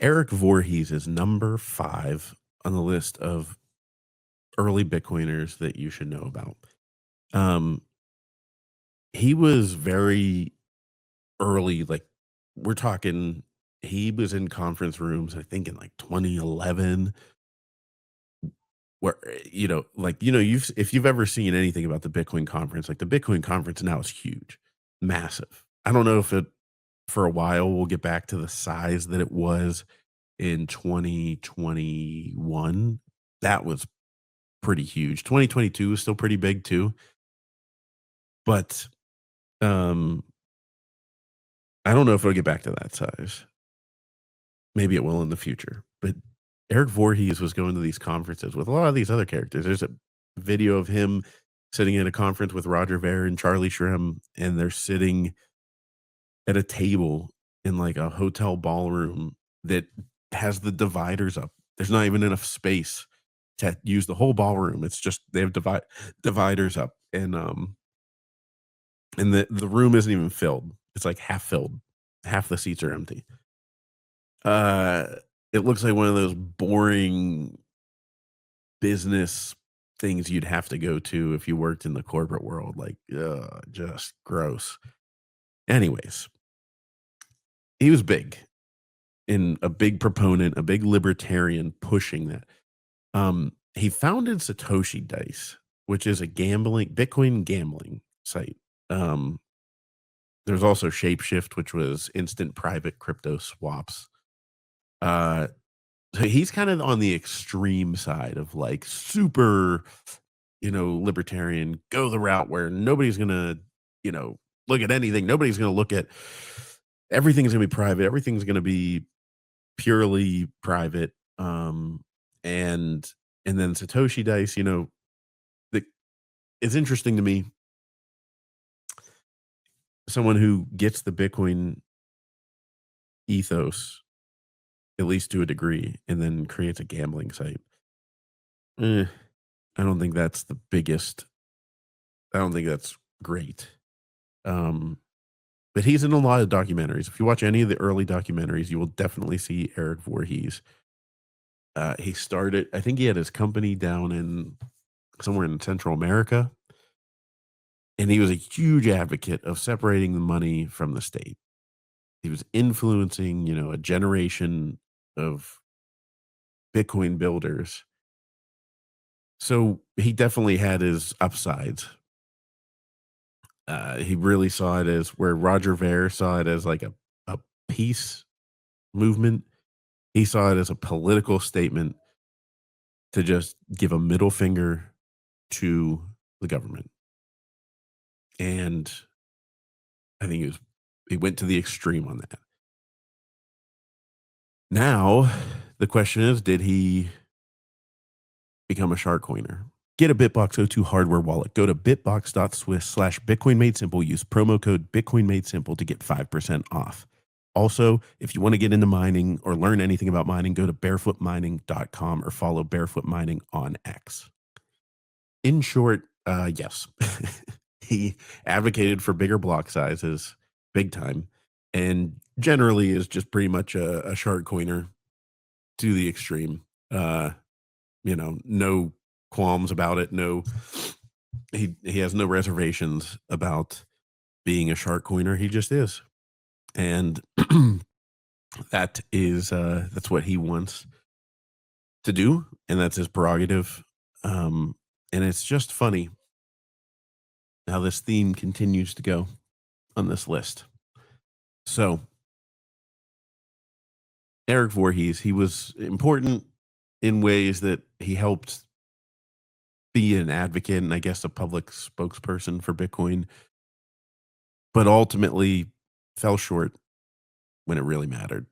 Erik Voorhees is number 5 on the list of early Bitcoiners that you should know about. Um, he was very early, like, we're talking he was in conference rooms, I think, in, like, 2011 where, if you've ever seen anything about the Bitcoin conference, like, the Bitcoin conference now is huge, massive. I don't know if it for a while, will get back to the size that it was in 2021. That was pretty huge. 2022 is still pretty big too, but, um, I don't know if it'll get back to that size. Maybe it will in the future, but Eric Voorhees was going to these conferences with a lot of these other characters. There's a video of him sitting at a conference with Roger Ver and Charlie Shrem, and they're sitting at a table in, like, a hotel ballroom that has the dividers up. There's not even enough space to use the whole ballroom. It's just they have dividers up, and the room isn't even filled. It's, like, half filled. Half the seats are empty. Uh, it looks like one of those boring business things you'd have to go to if you worked in the corporate world, like, ugh, just gross. Anyways, he was big, and a big proponent, a big libertarian pushing that. He founded Satoshi Dice, which is a Bitcoin gambling site. Um, there's also Shapeshift, which was instant private crypto swaps. Uh, so he's kind of on the extreme side of like super, libertarian, go the route where nobody's gonna, look at anything. Nobody's gonna look at everything's gonna be private. Everything's gonna be purely private. And and then Satoshi Dice, the it's interesting to me, someone who gets the Bitcoin ethos, at least to a degree, and then creates a gambling site. Eh, I don't think that's the biggest. I don't think that's great. Um, but he's in a lot of documentaries. If you watch any of the early documentaries, you will definitely see Eric Voorhees. He started, I think he had his company down in somewhere in Central America, and he was a huge advocate of separating the money from the state. He was influencing, a generation of Bitcoin builders. So he definitely had his upsides. He really saw it as where Roger Ver saw it as like a peace movement. He saw it as a political statement to just give a middle finger to the government. And I think he went to the extreme on that. Now, the question is, did he become a shark coiner? Get a BitBox O2 hardware wallet. Go to bitbox.swiss/Bitcoin made simple. Use promo code Bitcoin made simple to get 5% off. Also, if you want to get into mining or learn anything about mining, go to barefootmining.com or follow Barefoot Mining on X. In short, yes, he advocated for bigger block sizes, big time, and generally is just pretty much a shark coiner to the extreme. No qualms about it. No, he has no reservations about being a shark coiner. He just is, and that's what he wants to do, and that's his prerogative. Um, and it's just funny how this theme continues to go on this list. So, Eric Voorhees, he was important in ways that he helped be an advocate and I guess a public spokesperson for Bitcoin, but ultimately fell short when it really mattered.